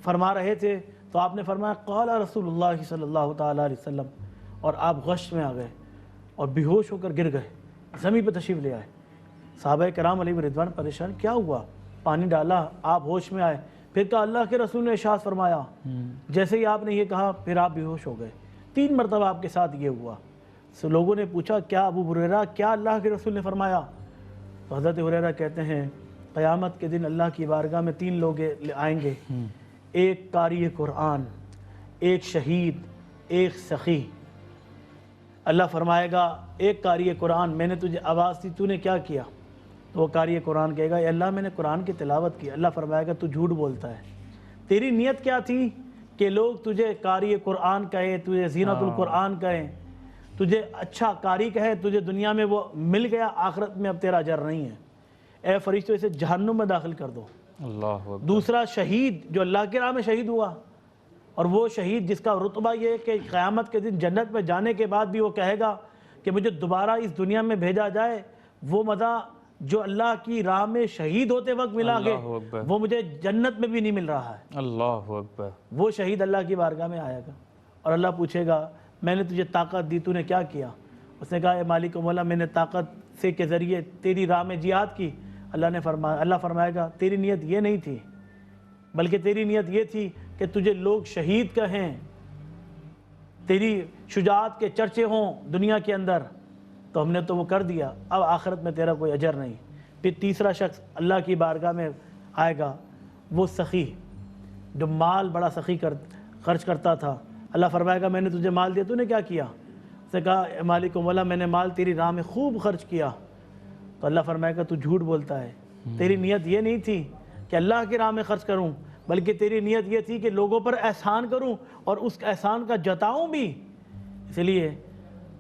فرما رہے تھے تو آپ نے فرمایا قال رسول اللہ صلی اللہ تعالیٰ علیہ وسلم، اور آپ غش میں آ گئے اور بے ہوش ہو کر گر گئے، زمین پہ تشریف لے آئے. صحابہ کرام علیہ رضوان پریشان، کیا ہوا؟ پانی ڈالا، آپ ہوش میں آئے. پھر کہا اللہ کے رسول نے ارشاد فرمایا. جیسے ہی آپ نے یہ کہا پھر آپ بے ہوش ہو گئے. 3 مرتبہ آپ کے ساتھ یہ ہوا. لوگوں نے پوچھا کیا ابو ہریرہ کیا اللہ کے رسول نے فرمایا؟ تو حضرت ہریرہ کہتے ہیں قیامت کے دن اللہ کی بارگاہ میں 3 لوگ آئیں گے، ایک قاری قرآن، ایک شہید، ایک سخی. اللہ فرمائے گا ایک قاری قرآن، میں نے تجھے آواز دی، تو نے کیا کیا؟ تو وہ قاری قرآن کہے گا اے اللہ میں نے قرآن کی تلاوت کی. اللہ فرمائے گا تو جھوٹ بولتا ہے، تیری نیت کیا تھی کہ لوگ تجھے قاری قرآن کہیں، تجھے زینت القرآن کہیں، تجھے اچھا قاری کہیں، تجھے دنیا میں وہ مل گیا، آخرت میں اب تیرا اجر نہیں ہے. اے فرشتوں اسے جہنم میں داخل کر دو۔ اللہ اکبر۔ دوسرا شہید جو اللہ کی راہ میں شہید ہوا، اور وہ شہید جس کا رتبہ یہ ہے کہ قیامت کے دن جنت میں جانے کے بعد بھی وہ کہے گا کہ مجھے دوبارہ اس دنیا میں بھیجا جائے، وہ مزہ جو اللہ کی راہ میں شہید ہوتے وقت ملا اللہ گے اکبر۔ وہ مجھے جنت میں بھی نہیں مل رہا ہے۔ اللہ اکبر۔ وہ شہید اللہ کی بارگاہ میں آئے گا اور اللہ پوچھے گا میں نے تجھے طاقت دی، تو نے کیا کیا؟ اس نے کہا اے مالک و مولا میں نے طاقت سے کے ذریعے تیری راہ میں جہاد کی۔ اللہ فرمائے گا تیری نیت یہ نہیں تھی، بلکہ تیری نیت یہ تھی کہ تجھے لوگ شہید کہیں، تیری شجاعت کے چرچے ہوں دنیا کے اندر، تو ہم نے تو وہ کر دیا، اب آخرت میں تیرا کوئی اجر نہیں۔ پھر تیسرا شخص اللہ کی بارگاہ میں آئے گا، وہ سخی جو مال بڑا سخی خرچ کرتا تھا۔ اللہ فرمائے گا میں نے تجھے مال دیا، تو نے کیا کیا؟ اس نے کہا اے مالک و مولا میں نے مال تیری راہ میں خوب خرچ کیا۔ تو اللہ فرمائے گا تو جھوٹ بولتا ہے، تیری نیت یہ نہیں تھی کہ اللہ کی راہ میں خرچ کروں، بلکہ تیری نیت یہ تھی کہ لوگوں پر احسان کروں اور اس احسان کا جتاؤں بھی، اس لیے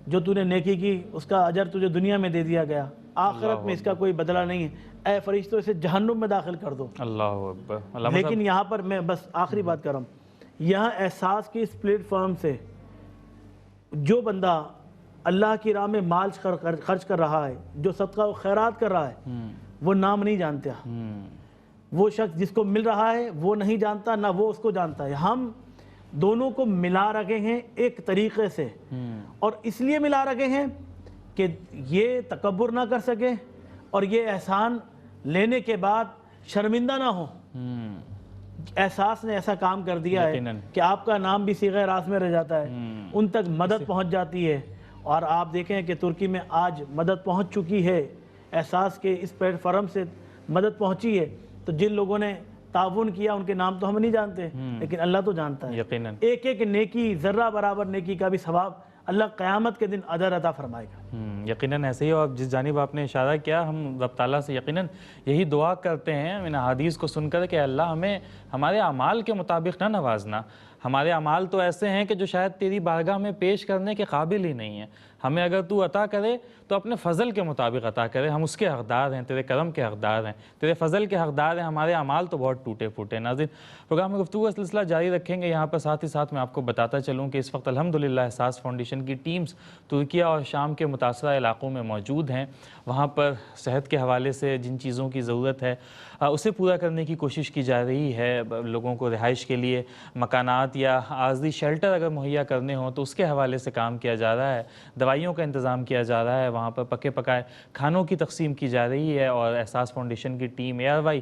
جو تو نے نیکی کی اس کا اجر تجھے دنیا میں دے دیا گیا، آخرت میں اس کا کوئی بدلہ نہیں ہے۔ اے فرشتوں اسے جہنم میں داخل کر دو۔ اللہ اکبر۔ لیکن یہاں پر میں بس آخری بات کر رہا ہوں، یہاں احساس کی اس پلیٹ فارم سے جو بندہ اللہ کی راہ میں مال خرچ کر رہا ہے، جو صدقہ و خیرات کر رہا ہے، وہ نام نہیں جانتا۔ وہ شخص جس کو مل رہا ہے وہ نہیں جانتا، نہ وہ اس کو جانتا ہے۔ ہم دونوں کو ملا رکھے ہیں ایک طریقے سے، اور اس لیے ملا رکھے ہیں کہ یہ تکبر نہ کر سکے اور یہ احسان لینے کے بعد شرمندہ نہ ہو۔ احساس نے ایسا کام کر دیا ہے کہ آپ کا نام بھی صیغہ راز میں رہ جاتا ہے، ان تک مدد پہنچ جاتی ہے، اور آپ دیکھیں کہ ترکی میں آج مدد پہنچ چکی ہے، احساس کے اس پلیٹ فارم سے مدد پہنچی ہے۔ تو جن لوگوں نے تعاون کیا ان کے نام تو ہم نہیں جانتے، لیکن اللہ تو جانتا ہے۔ یقیناً ایک ایک نیکی، ذرہ برابر نیکی کا بھی ثواب اللہ قیامت کے دن اجر عطا فرمائے گا۔ یقیناً ایسے ہی، اور جس جانب آپ نے اشارہ کیا، ہم رب تعالیٰ سے یقیناً یہی دعا کرتے ہیں ان حدیث کو سن کر کہ اللہ ہمیں ہمارے اعمال کے مطابق نہ نوازنا۔ ہمارے اعمال تو ایسے ہیں کہ جو شاید تیری بارگاہ میں پیش کرنے کے قابل ہی نہیں ہیں، ہمیں اگر تو عطا کرے تو اپنے فضل کے مطابق عطا کرے، ہم اس کے حقدار ہیں، تیرے کرم کے حقدار ہیں، تیرے فضل کے حقدار ہیں، ہمارے اعمال تو بہت ٹوٹے پھوٹے۔ ناظرین، پروگرام میں گفتگو کا سلسلہ جاری رکھیں گے، یہاں پر ساتھ ہی ساتھ میں آپ کو بتاتا چلوں کہ اس وقت الحمدللہ احساس فاؤنڈیشن کی ٹیمز ترکیہ اور شام کے متاثرہ علاقوں میں موجود ہیں۔ وہاں پر صحت کے حوالے سے جن چیزوں کی ضرورت ہے اسے پورا کرنے کی کوشش کی جا رہی ہے۔ لوگوں کو رہائش کے لیے مکانات یا عارضی شیلٹر اگر مہیا کرنے ہوں تو اس کے حوالے سے کام کیا جا رہا ہے، دوائیوں کا انتظام کیا جا رہا ہے، وہاں پر پکے پکائے کھانوں کی تقسیم کی جا رہی ہے۔ اور احساس فاؤنڈیشن کی ٹیم ARY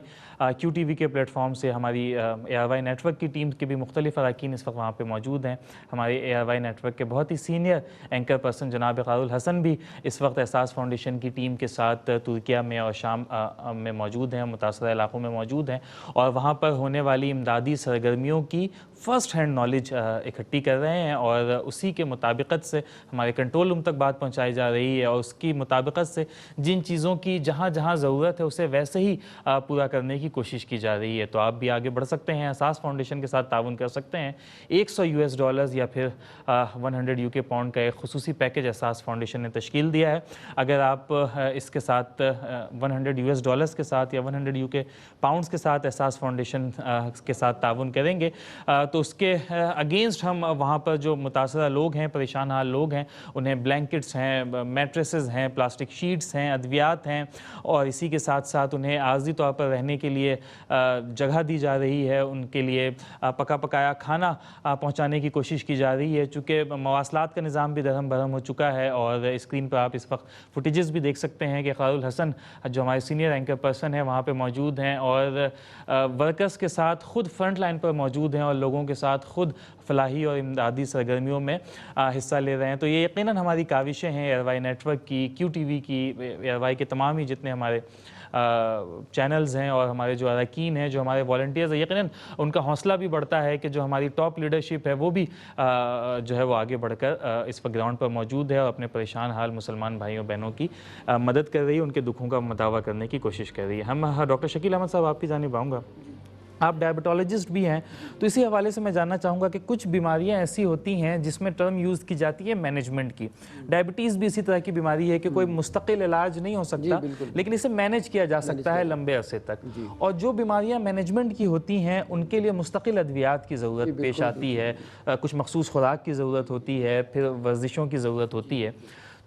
QTV کے پلیٹ فارم سے ہماری ARY نیٹ ورک کی ٹیم کے بھی مختلف اراکین اس وقت وہاں پہ موجود ہیں۔ ہمارے ARY نیٹ ورک کے بہت ہی سینئر اینکر پرسن جناب قار الحسن بھی اس وقت احساس فاؤنڈیشن کی ٹیم کے ساتھ ترکیہ میں اور شام میں موجود ہیں، متاثرہ علاقوں میں موجود ہیں، اور وہاں پر ہونے والی امدادی سرگرمیوں کی فرسٹ ہینڈ نالج اکٹھی کر رہے ہیں، اور اسی کے مطابقت سے ہمارے کنٹرول روم تک بات پہنچائی جا رہی ہے، اور اس کی مطابقت سے جن چیزوں کی جہاں جہاں ضرورت ہے اسے ویسے ہی پورا کرنے کی کوشش کی جا رہی ہے۔ تو آپ بھی آگے بڑھ سکتے ہیں، احساس فاؤنڈیشن کے ساتھ تعاون کر سکتے ہیں۔ $100 یا پھر 100 UK پاؤنڈ کا ایک خصوصی پیکج احساس فاؤنڈیشن نے تشکیل دیا ہے۔ اگر آپ اس کے ساتھ $100 کے ساتھ یا 100 UK پاؤنڈز کے ساتھ احساس فاؤنڈیشن کے ساتھ تعاون کریں گے تو اس کے اگینسٹ ہم وہاں پر جو متاثرہ لوگ ہیں، پریشان حال لوگ ہیں، انہیں بلینکٹس ہیں، میٹریسز ہیں، پلاسٹک شیٹس ہیں، ادویات ہیں، اور اسی کے ساتھ ساتھ انہیں عارضی طور پر رہنے کے لیے جگہ دی جا رہی ہے، ان کے لیے پکا پکایا کھانا پہنچانے کی کوشش کی جا رہی ہے۔ چونکہ مواصلات کا نظام بھی درہم برہم ہو چکا ہے، اور اسکرین پر آپ اس وقت فوٹیجز بھی دیکھ سکتے ہیں کہ قار الحسن جو ہمارے سینئر اینکر پرسن ہیں وہاں پہ موجود ہیں، اور ورکرز کے ساتھ خود فرنٹ لائن پر موجود ہیں، اور لوگوں کے ساتھ خود فلاحی اور امدادی سرگرمیوں میں حصہ لے رہے ہیں۔ تو یہ یقیناً ہماری کاوشیں ہیں ARY نیٹ ورک کی، QTV کی، ARY کے تمام ہی جتنے ہمارے چینلز ہیں اور ہمارے جو اراکین ہیں، جو ہمارے والنٹیئرز ہیں، یقیناً ان کا حوصلہ بھی بڑھتا ہے کہ جو ہماری ٹاپ لیڈرشپ ہے وہ بھی جو ہے وہ آگے بڑھ کر اس وقت گراؤنڈ پر موجود ہے اور اپنے پریشان حال مسلمان بھائیوں بہنوں کی مدد کر رہی ہے، ان کے دکھوں کا مداوع کرنے کی کوشش کر رہی ہے۔ ہم ڈاکٹر شکیل احمد صاحب آپ کی جانب آؤں گا۔ آپ ڈائبٹولوجسٹ بھی ہیں، تو اسی حوالے سے میں جاننا چاہوں گا کہ کچھ بیماریاں ایسی ہوتی ہیں جس میں ٹرم یوز کی جاتی ہے مینجمنٹ کی. ڈائبٹیز بھی اسی طرح کی بیماری ہے کہ کوئی مستقل علاج نہیں ہو سکتا، لیکن اسے مینج کیا جا سکتا ہے لمبے عرصے تک. اور جو بیماریاں مینجمنٹ کی ہوتی ہیں ان کے لیے مستقل ادویات کی ضرورت پیش آتی ہے، کچھ مخصوص خوراک کی ضرورت ہوتی ہے، پھر ورزشوں کی ضرورت ہوتی ہے.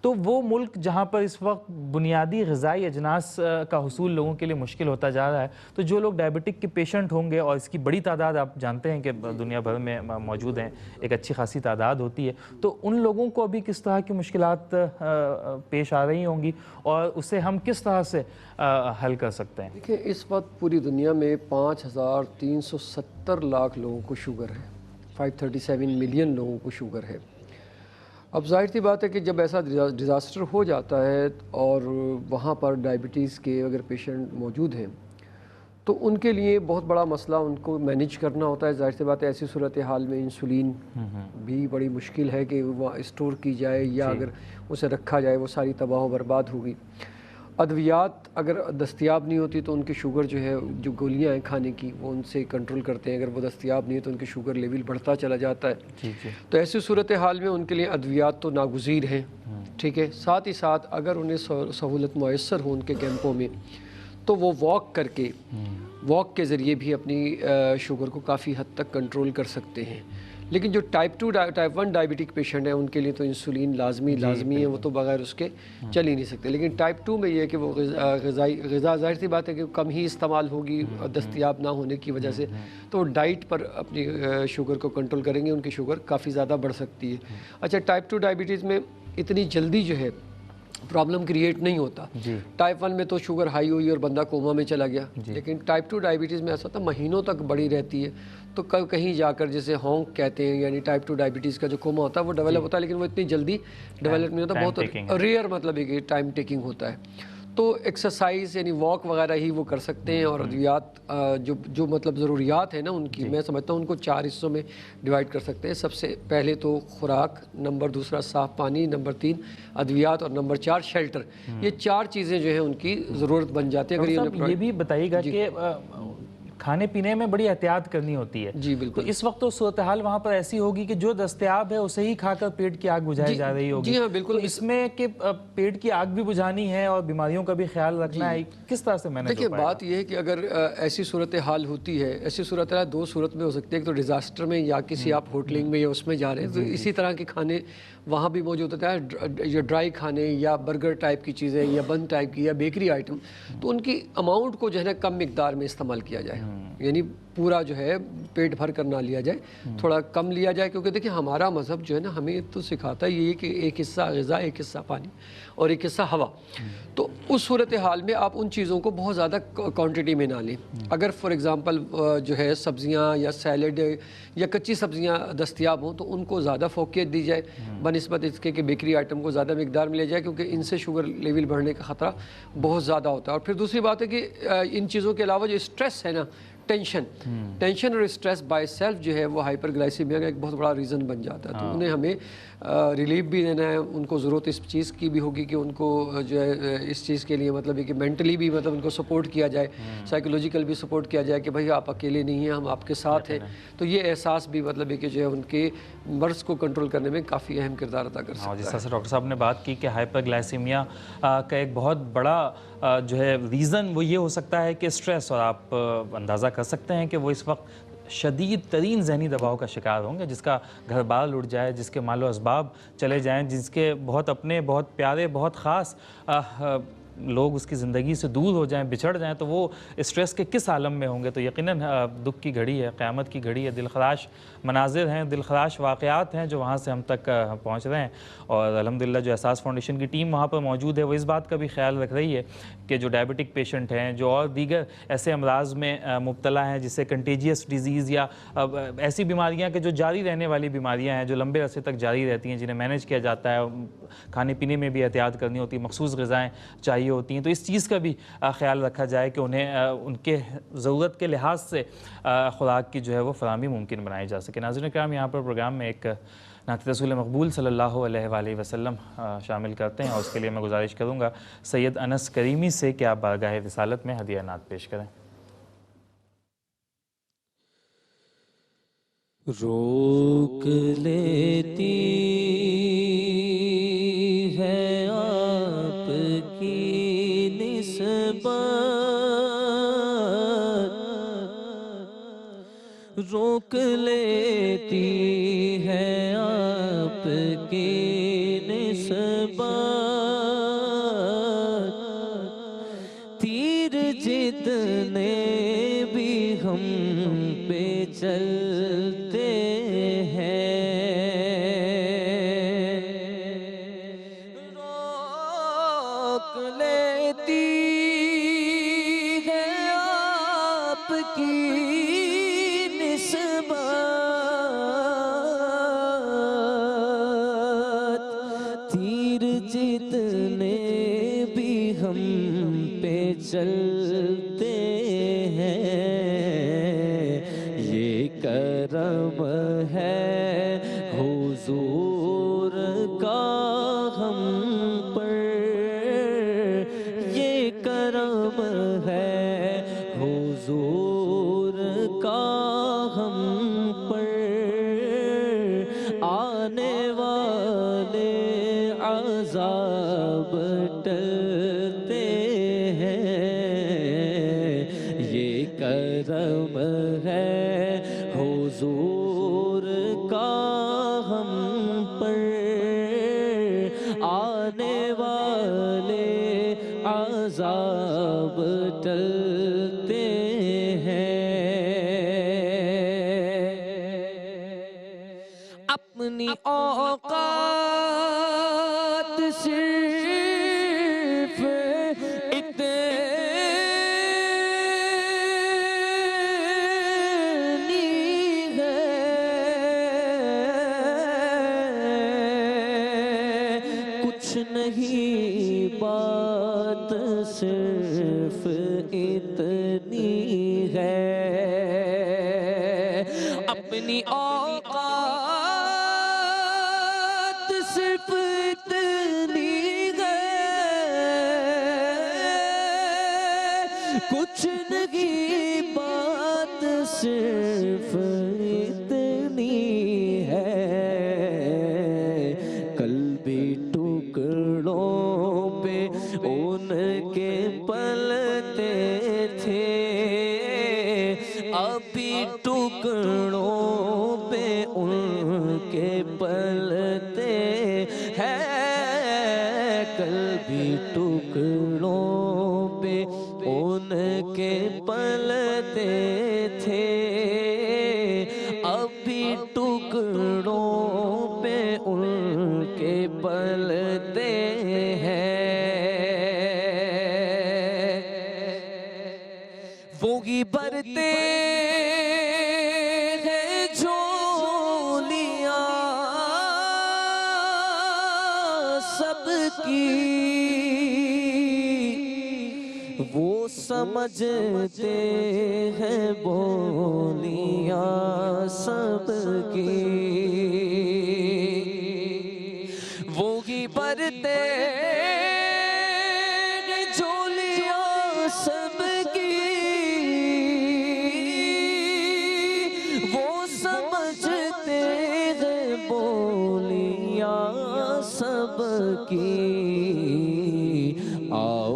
تو وہ ملک جہاں پر اس وقت بنیادی غذائی اجناس کا حصول لوگوں کے لیے مشکل ہوتا جا رہا ہے، تو جو لوگ ڈائبٹک کے پیشنٹ ہوں گے، اور اس کی بڑی تعداد آپ جانتے ہیں کہ دنیا بھر میں موجود ہیں، ایک اچھی خاصی تعداد ہوتی ہے، تو ان لوگوں کو ابھی کس طرح کی مشکلات پیش آ رہی ہوں گی اور اسے ہم کس طرح سے حل کر سکتے ہیں؟ دیکھیں اس وقت پوری دنیا میں 5,370 لاکھ لوگوں کو شوگر ہے، 537 ملین لوگوں کو شوگر ہے. اب ظاہر سی بات ہے کہ جب ایسا ڈیزاسٹر ہو جاتا ہے اور وہاں پر ڈائبٹیز کے اگر پیشنٹ موجود ہیں تو ان کے لیے بہت بڑا مسئلہ ان کو مینیج کرنا ہوتا ہے. ظاہر سی بات ہے ایسی صورتحال میں انسولین بھی بڑی مشکل ہے کہ وہ اسٹور کی جائے یا اگر اسے رکھا جائے وہ ساری تباہ و برباد ہوگی. ادویات اگر دستیاب نہیں ہوتی تو ان کی شوگر جو ہے، جو گولیاں ہیں کھانے کی وہ ان سے کنٹرول کرتے ہیں، اگر وہ دستیاب نہیں ہے تو ان کی شوگر لیول بڑھتا چلا جاتا ہے. تو ایسی صورتحال میں ان کے لیے ادویات تو ناگزیر ہیں، ٹھیک ہے. ساتھ ہی ساتھ اگر انہیں سہولت میسر ہو ان کے کیمپوں میں تو وہ واک کر کے، واک کے ذریعے بھی اپنی شوگر کو کافی حد تک کنٹرول کر سکتے ہیں. لیکن جو ٹائپ 1 ڈائبٹک پیشنٹ ہیں ان کے لیے تو انسولین لازمی ہے، وہ تو بغیر اس کے چل ہی نہیں سکتے. لیکن ٹائپ 2 میں یہ ہے کہ وہ غذا ظاہر سی بات ہے کہ کم ہی استعمال ہوگی دستیاب نہ ہونے کی وجہ سے، تو وہ ڈائٹ پر اپنی شوگر کو کنٹرول کریں گے، ان کی شوگر کافی زیادہ بڑھ سکتی ہے. اچھا، ٹائپ 2 ڈائبٹیز میں اتنی جلدی جو ہے پرابلم کریٹ نہیں ہوتا. ٹائپ 1 میں تو شوگر ہائی ہوئی اور بندہ کوما میں چلا گیا، لیکن ٹائپ 2 ڈائبٹیز میں ایسا ہوتا ہے مہینوں تک بڑی رہتی ہے. تو کہیں جا کر جسے ہونک کہتے ہیں، یعنی ٹائپ 2 ڈائبٹیز کا جو کوما ہوتا ہے وہ ڈیولپ ہوتا ہے، لیکن وہ اتنی جلدی ڈیولپ نہیں ہوتا، بہت ریئر مطلب ہے کہ ٹائم ٹیکنگ ہوتا ہے. تو ایکسرسائز یعنی واک وغیرہ ہی وہ کر سکتے ہیں. اور ادویات جو مطلب ضروریات ہیں نا ان کی، میں سمجھتا ہوں ان کو 4 حصوں میں ڈیوائڈ کر سکتے ہیں. سب سے پہلے تو خوراک، نمبر 2 صاف پانی، نمبر 3 ادویات، اور نمبر 4 شیلٹر. یہ 4 چیزیں جو ہیں ان کی ضرورت بن جاتی ہے. اگر یہ بھی بتائیے گا کہ کھانے پینے میں بڑی احتیاط کرنی ہوتی ہے. جی بالکل. تو اس وقت تو صورتحال وہاں پر ایسی ہوگی کہ جو دستیاب ہے اسے ہی کھا کر پیٹ کی آگ بجھائی جا رہی ہوگی. جی ہاں بالکل. اس میں کہ پیٹ کی آگ بھی بجھانی ہے اور بیماریوں کا بھی خیال رکھنا ہے، کس طرح سے مینیج ہو پائے گا؟ دیکھیں بات یہ ہے کہ اگر ایسی صورتحال ہوتی ہے، ایسی صورتحال 2 صورت میں ہو سکتی ہے. ایک تو ڈیزاسٹر میں یا کسی آپ ہوٹلنگ میں یا اس میں جا رہے ہیں تو اسی طرح کے کھانے وہاں بھی موجود ہوتا ہے، یا ڈرائی کھانے یا برگر ٹائپ کی چیزیں یا بن ٹائپ کی یا بیکری آئٹم، تو ان کی اماؤنٹ کو جو ہے نا کم مقدار میں استعمال کیا جائے. یعنی پورا جو ہے پیٹ بھر کر نہ لیا جائے، تھوڑا کم لیا جائے. کیونکہ دیکھیں ہمارا مذہب جو ہے نا ہمیں تو سکھاتا ہے یہ کہ ایک حصہ غذا، ایک حصہ پانی اور ایک حصہ ہوا. تو اس صورتحال میں آپ ان چیزوں کو بہت زیادہ کوانٹٹی میں نہ لیں. اگر فار ایگزامپل جو ہے سبزیاں یا سیلڈ یا کچی سبزیاں دستیاب ہوں تو ان کو زیادہ فوقیت دی جائے بنسبت اس کے کہ بیکری آئٹم کو زیادہ مقدار میں لے جائے، کیونکہ ان سے شوگر لیول بڑھنے کا خطرہ بہت زیادہ ہوتا ہے. اور پھر دوسری بات ہے کہ ان چیزوں کے علاوہ جو اسٹریس ہے نا، ٹینشن اور اسٹریس بائی سیلف جو ہے وہ ہائپر گلائسیمیا کا ایک بہت بڑا ریزن بن جاتا ہے. تو انہیں ہمیں ریلیف بھی دینا ہے. ان کو ضرورت اس چیز کی بھی ہوگی کہ ان کو جو ہے اس چیز کے لیے مطلب ہے کہ مینٹلی بھی مطلب ان کو سپورٹ کیا جائے، سائیکولوجیکل بھی سپورٹ کیا جائے کہ بھائی آپ اکیلے نہیں ہیں، ہم آپ کے ساتھ ہیں. تو یہ احساس بھی مطلب ہے کہ جو ہے ان کے مرض کو کنٹرول کرنے میں کافی اہم کردار ادا کر سکتا ہے. جس طرح سے ڈاکٹر صاحب نے بات کی کہ ہائپر گلائسیمیا کا ایک بہت بڑا جو ہے ریزن وہ یہ ہو سکتا ہے کہ اسٹریس، اور آپ اندازہ کر سکتے ہیں کہ وہ اس وقت شدید ترین ذہنی دباؤ کا شکار ہوں گے، جس کا گھر بار لٹ جائے، جس کے مال و اسباب چلے جائیں، جس کے بہت اپنے، بہت پیارے، بہت خاص لوگ اس کی زندگی سے دور ہو جائیں، بچھڑ جائیں، تو وہ اسٹریس کے کس عالم میں ہوں گے. تو یقیناً دکھ کی گھڑی ہے، قیامت کی گھڑی ہے، دلخراش مناظر ہیں، دلخراش واقعات ہیں جو وہاں سے ہم تک پہنچ رہے ہیں. اور الحمدللہ جو احساس فاؤنڈیشن کی ٹیم وہاں پر موجود ہے وہ اس بات کا بھی خیال رکھ رہی ہے کہ جو ڈائبٹک پیشنٹ ہیں، جو اور دیگر ایسے امراض میں مبتلا ہیں جسے کنٹیجیس ڈیزیز یا ایسی بیماریاں کہ جو جاری رہنے والی بیماریاں ہیں، جو لمبے عرصے تک جاری رہتی ہیں، جنہیں مینیج کیا جاتا ہے، کھانے پینے میں بھی احتیاط کرنی ہوتی ہے، مخصوص غذائیں چاہیے ہوتی ہیں. تو اس چیز کا بھی خیال رکھا جائے کہ انہیں ان کے ضرورت کے لحاظ سے خوراک کی جو ہے وہ فراہمی ممکن بنائی جا سکے. ناظرین کرام، یہاں پر پروگرام میں ایک نعت رسول مقبول صلی اللہ علیہ وآلہ وسلم شامل کرتے ہیں، اور اس کے لیے میں گزارش کروں گا سید انس کریمی سے کہ آپ بارگاہ رسالت میں ہدیہ نعت پیش کریں. روک لیتی ہے آپ کی نسبت، روک لیتی ہے آپ کی نسبت، تیر جتنے بھی ہم پہ چلتے ہیں، روک لیتی ہے آپ کی نسبت، تیر جتنے بھی ہم پہ چلتے ہیں، یہ کرم ہے حضور کا ہم پر، یہ کرم ہے حضور کا ہم پر، آنے والے عذاب ٹلتے ہیں، یہ کرم ہے حضور کا ہم پر، آنے والے عذاب ٹلتے ہیں، اپنی اوقات صرف اتنی ہے، کچھ نہیں بات صرف اتنی ہے، اپنی اوقات صرف اتنی ہے، کچھ نہیں بات صرف اتنی ہے، کل بھی ٹکڑوں پہ ان کے پلتے تھے، ابھی ٹکڑوں پہ ان کے پلتے ہیں، کل بھی ٹکڑوں پہ ان کے پلتے تھے، ابھی ٹکڑوں پہ ان کے پلتے ہیں، وہی بھرتے ہیں جھولیاں سب کی، وہ سمجھتے ہیں بولیاں سب کی، وہی بھرتے ہیں جھولیاں سب کی، وہ سمجھتے ہیں بولیاں سب کی، آؤ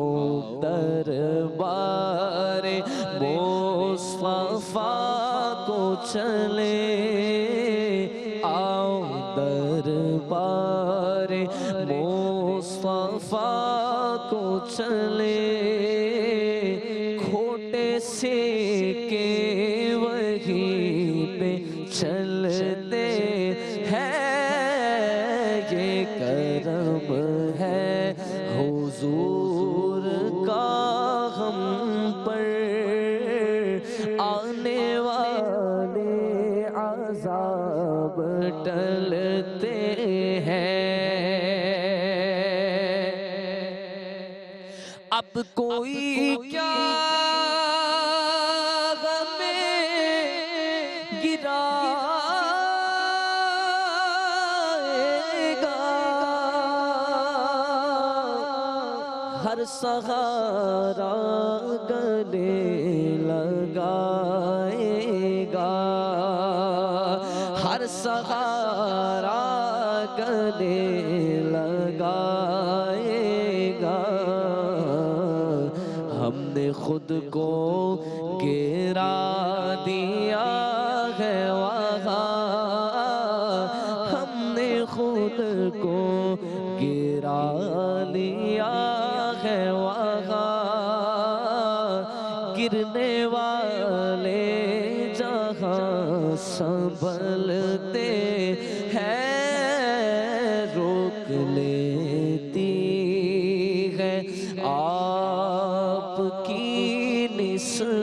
دربار مصطفیٰ کو چلے، آؤ دربار مصطفیٰ کو چلے، کھوٹے سے کے وہیں پہ چلتے ہیں، یہ کرم ہے حضور کا ہم پر، آنے والے عذاب ٹلتے ہیں، اب کوئی کیا غمیں گرائے گا، ہر سہارا گلے لگائے گا، ہم نے خود کو گرا دیا ہے وہاں، ہم نے خود کو گرا لیا ہے وہاں، گرنے والے جہاں سنبھلتے ہیں